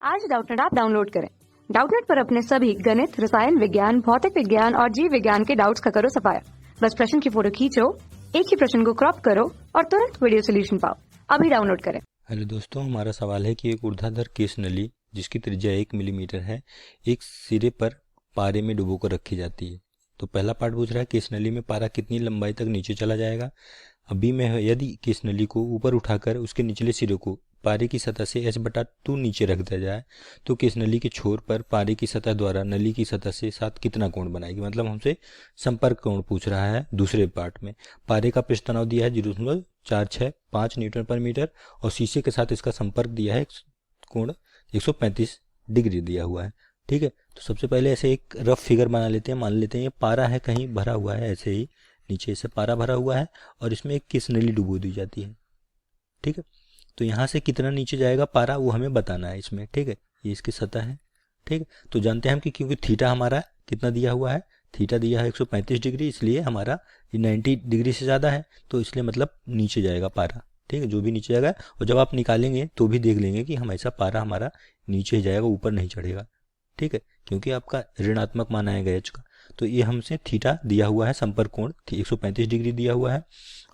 आज Doubtnut app download करें। Doubtnut पर अपने सभी गणित, रसायन विज्ञान, भौतिक विज्ञान और जीव विज्ञान के डाउट्स का करो सफाया। बस प्रश्न की फोटो खींचो, एक ही प्रश्न को क्रॉप करो और तुरंत वीडियो सोल्यूशन पाओ। अभी डाउनलोड करें। हेलो दोस्तों, हमारा सवाल है कि एक ऊर्ध्वाधर केश नली जिसकी त्रिज्या 1 मिलीमीटर है एक सिरे पर पारे में डुबो कर रखी जाती है। तो पहला पार्ट पूछ रहा है केश नली में पारा कितनी लंबाई तक नीचे चला जाएगा। अभी में यदि केश नली को ऊपर उठाकर उसके निचले सिरे को पारे की सतह से h/2 नीचे रख दिया जाए तो केश नली के छोर पर पारे की सतह द्वारा नली की सतह से साथ कितना कोण बनाएगी। मतलब हमसे संपर्क कोण पूछ रहा है। दूसरे पार्ट में पारे का पृष्ठ तनाव दिया है 0.465 न्यूटन पर मीटर और शीशे के साथ इसका संपर्क दिया है कोण 135 डिग्री दिया हुआ है। ठीक है, तो सबसे पहले ऐसे एक रफ फिगर बना लेते हैं। मान लेते हैं ये पारा है, कहीं भरा हुआ है, ऐसे ही नीचे से पारा भरा हुआ है और इसमें एक केश नली डुबो दी जाती है। ठीक है, तो यहाँ से कितना नीचे जाएगा पारा वो हमें बताना है इसमें। ठीक है, ये इसकी सतह है। ठीक है, तो जानते हैं हम कि क्योंकि थीटा हमारा कितना दिया हुआ है, थीटा दिया है 135 डिग्री, इसलिए हमारा ये 90 डिग्री से ज़्यादा है, तो इसलिए मतलब नीचे जाएगा पारा। ठीक है, जो भी नीचे जाएगा, और जब आप निकालेंगे तो भी देख लेंगे कि हमेशा पारा हमारा नीचे ही जाएगा, ऊपर नहीं चढ़ेगा। ठीक है, क्योंकि आपका ऋणात्मक मान आएगा एच का। तो ये हमसे थीटा दिया हुआ है, संपर्क कोण 135 डिग्री दिया हुआ है।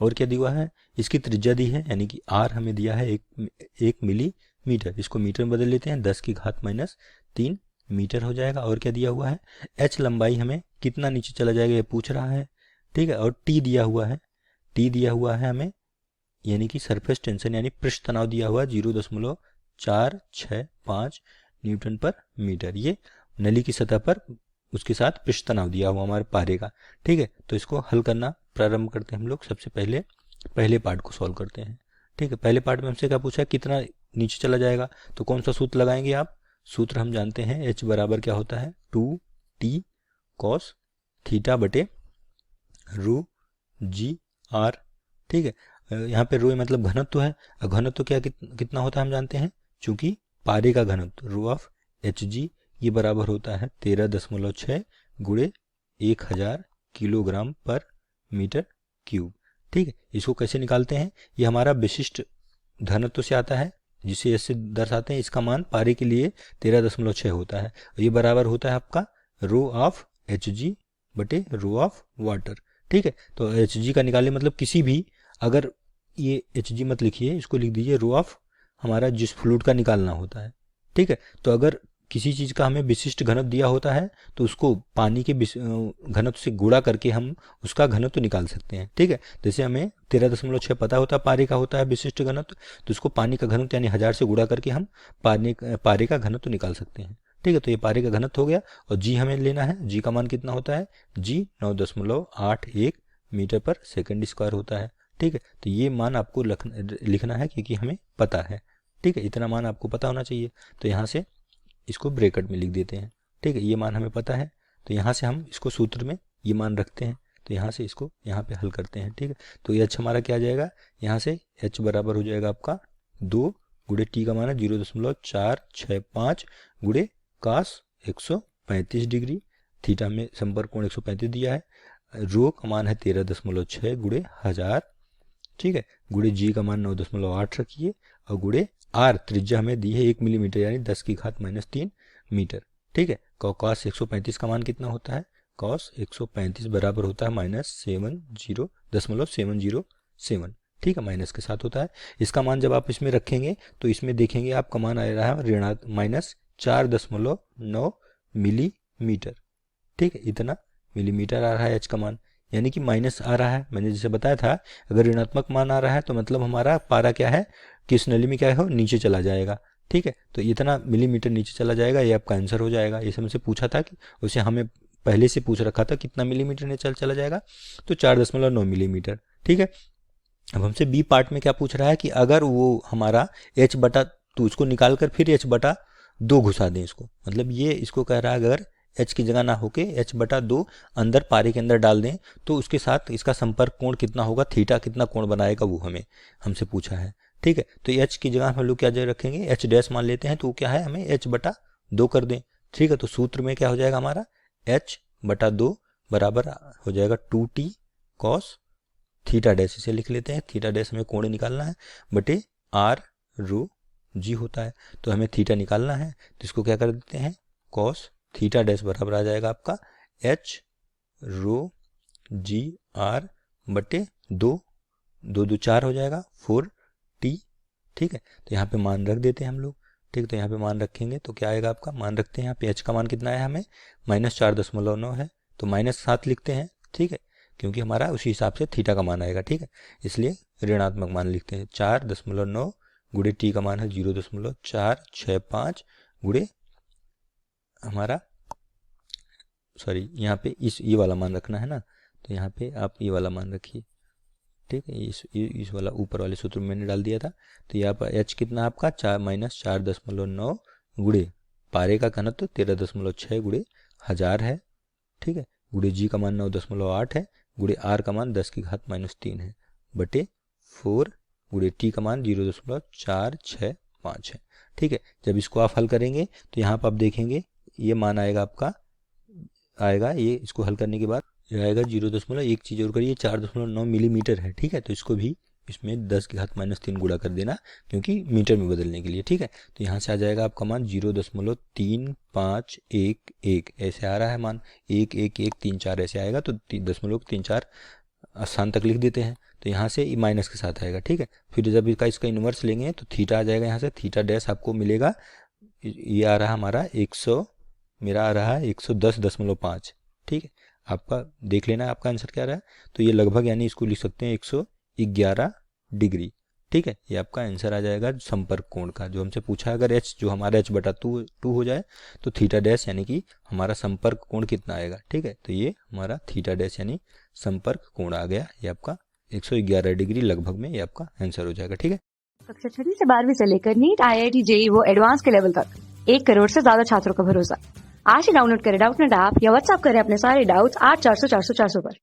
और क्या दिया हुआ है, इसकी त्रिज्या दी है, यानी कि आर हमें दिया है 1 मिलीमीटर। इसको मीटर में बदल लेते हैं, 10⁻³ मीटर हो जाएगा। और क्या दिया हुआ है, एच लंबाई हमें कितना नीचे चला जाएगा ये पूछ रहा है। ठीक है, और टी दिया हुआ है, टी दिया हुआ है हमें, यानी कि सरफेस टेंशन यानी पृष्ठ तनाव दिया हुआ 0.465 न्यूटन पर मीटर। ये नली की सतह पर उसके साथ पृष्ठ तनाव दिया हुआ हमारे पारे का। ठीक है, तो इसको हल करना प्रारंभ करते हैं हम लोग। सबसे पहले पहले पार्ट को सॉल्व करते हैं। ठीक है, पहले पार्ट में हमसे क्या पूछा है, कितना नीचे चला जाएगा। तो कौन सा सूत्र लगाएंगे आप, सूत्र हम जानते हैं, h बराबर क्या होता है 2t cos थीटा बटे रो जी आर। ठीक है, यहाँ पे रो मतलब घनत्व है, और घनत्व क्या कितना होता है हम जानते हैं, चूंकि पारे का घनत्व रो ऑफ एच जी ये बराबर होता है 13.6 गुणे 1000 किलोग्राम पर मीटर क्यूब। ठीक है, इसको कैसे निकालते हैं, ये हमारा विशिष्ट घनत्व से आता है जिसे ऐसे दर्शाते हैं। इसका मान पारे के लिए 13.6 होता है, ये बराबर होता है आपका रो ऑफ एच जी बटे रो ऑफ वाटर। ठीक है, तो एच जी का निकालने मतलब किसी भी, अगर ये एच जी मत लिखिए, इसको लिख दीजिए रो ऑफ हमारा जिस फ्लूइड का निकालना होता है। ठीक है, तो अगर किसी चीज़ का हमें विशिष्ट घनत्व दिया होता है तो उसको पानी के घनत्व से गुणा करके हम उसका घनत्व निकाल सकते हैं। ठीक है, जैसे हमें 13.6 पता होता है पारे का होता है विशिष्ट घनत्व, तो उसको पानी का घनत्व यानी 1000 से गुणा करके हम पारे का घनत्व निकाल सकते हैं। ठीक है, तो ये पारे का घनत्व हो गया। और जी हमें लेना है, जी का मान कितना होता है, जी 9.81 मीटर पर सेकंड स्क्वायर होता है। ठीक है, तो ये मान आपको लिखना है क्योंकि हमें पता है। ठीक है, इतना मान आपको पता होना चाहिए। तो यहाँ से इसको ब्रैकेट में लिख देते हैं। ठीक है, ये मान हमें पता है, तो यहाँ से हम इसको सूत्र में ये मान रखते हैं, तो यहाँ से इसको यहाँ पे हल करते हैं। ठीक है, तो ये एच हमारा क्या आ जाएगा, यहाँ से एच बराबर हो जाएगा आपका 2 गुणे टी का मान है 0.465 गुणे कास 135 डिग्री, थीटा में संपर्क कोण 135 दिया है, रो का मान है 13.6 गुणे 1000। ठीक है, गुणे जी का मान 9.8 रखिए, और गुणे आर त्रिज्या हमें दी है 1 मिलीमीटर यानी 10⁻³ मीटर। ठीक है, कॉस 135 का मान कितना होता है, कॉस 135 बराबर होता है -70.707। ठीक है, माइनस के साथ होता है। इसका मान जब आप इसमें रखेंगे तो इसमें देखेंगे आपका मान आ रहा है -4.9 मिलीमीटर। ठीक है, इतना मिलीमीटर आ रहा है एच का मान, यानी कि माइनस आ रहा है। मैंने जैसे बताया था, अगर ऋणात्मक मान आ रहा है तो मतलब हमारा पारा क्या है, किस नली में क्या है, नीचे चला जाएगा। ठीक है, तो इतना मिलीमीटर नीचे चला जाएगा, ये आपका आंसर हो जाएगा। ये हमसे पूछा था कि उसे हमें पहले से पूछ रखा था कितना मिलीमीटर नीचे चला जाएगा, तो 4.9 मिलीमीटर। ठीक है, अब हमसे बी पार्ट में क्या पूछ रहा है कि अगर वो हमारा h/2 उसको निकाल कर फिर h/2 घुसा दें इसको, मतलब ये इसको कह रहा है अगर h की जगह ना होके h/2 अंदर पारे के अंदर डाल दें तो उसके साथ इसका संपर्क कोण कितना होगा, थीटा कितना कोण बनाएगा, वो हमसे पूछा है। ठीक है, तो h की जगह हम लोग क्या जगह रखेंगे, h डैश मान लेते हैं, तो क्या है हमें h/2 कर दें। ठीक है, तो सूत्र में क्या हो जाएगा हमारा, h/2 बराबर हो जाएगा 2t cos थीटा डैश, इसे लिख लेते हैं, थीटा डैश हमें कोण निकालना है, बटे आर रो जी होता है। तो हमें थीटा निकालना है, तो इसको क्या कर देते हैं, कॉस थीटा डैश बराबर आ जाएगा आपका एच रो जी आर बटे 2, 2 2 4 हो जाएगा 4 टी। ठीक है, तो यहाँ पे मान रख देते हैं हम लोग। ठीक, तो यहाँ पे मान रखेंगे तो क्या आएगा आपका, मान रखते हैं यहाँ पे एच का मान कितना है हमें -4.9 है, तो -7 लिखते हैं। ठीक है, क्योंकि हमारा उसी हिसाब से थीटा का मान आएगा। ठीक है, इसलिए ऋणात्मक मान लिखते हैं 4.9 गुड़े टी का मान है 0.465 गुड़े हमारा, सॉरी यहाँ पे ये वाला मान रखना है ना, तो यहाँ पे आप ये वाला मान रखिए। ठीक है, इस वाला ऊपर वाले सूत्र में मैंने डाल दिया था। तो यहाँ पर एच कितना आपका 4-4.9 गुड़े पारे का घनत्व 13.6 गुड़े 1000 है। ठीक है, गुड़े जी का मान 9.8 है, गुड़े आर का मान 10⁻³ है, बटे 4 गुड़े टी का मान 0.465 है। ठीक है, जब इसको आप हल करेंगे तो यहाँ पर आप देखेंगे ये मान आएगा आपका, आएगा ये, इसको हल करने के बाद ये आएगा 0.1 चीज़ और करिए 4.9 मिलीमीटर है। ठीक है, तो इसको भी इसमें 10⁻³ गुणा कर देना, क्योंकि मीटर में बदलने के लिए। ठीक है, तो यहाँ से आ जाएगा आपका मान 0.3511 ऐसे आ रहा है मान, 11134 ऐसे आएगा, तो 0.34 स्थान तक लिख देते हैं। तो यहाँ से माइनस के साथ आएगा। ठीक है, फिर जब इसका इन्वर्स लेंगे तो थीटा आ जाएगा, यहाँ से थीटा डैश आपको मिलेगा, ये आ रहा हमारा 100, मेरा आ रहा है 110.5। ठीक है, आपका देख लेना आपका आंसर क्या रहा है, तो ये लगभग यानी इसको लिख सकते हैं 111 डिग्री। ठीक है, ये आपका आंसर आ जाएगा संपर्क कोण का, जो हमसे पूछा है। अगर एच जो हमारा h बटा 2 हो जाए तो थीटा डैश यानी कि हमारा संपर्क कोण कितना आएगा। ठीक है, तो ये हमारा थीटा डैश यानी संपर्क कोण आ गया, ये आपका 111 डिग्री लगभग में ये आपका आंसर हो जाएगा। ठीक है, कक्षा 6 से 12वीं से लेकर नीट, IIT, JEE वो एडवांस के लेवल तक 1 करोड़ से ज्यादा छात्रों का भरोसा। आज ही डाउनलोड करें डाउटनेट ऐप या व्हाट्सएप करें अपने सारे डाउट्स 8400 400 400 पर।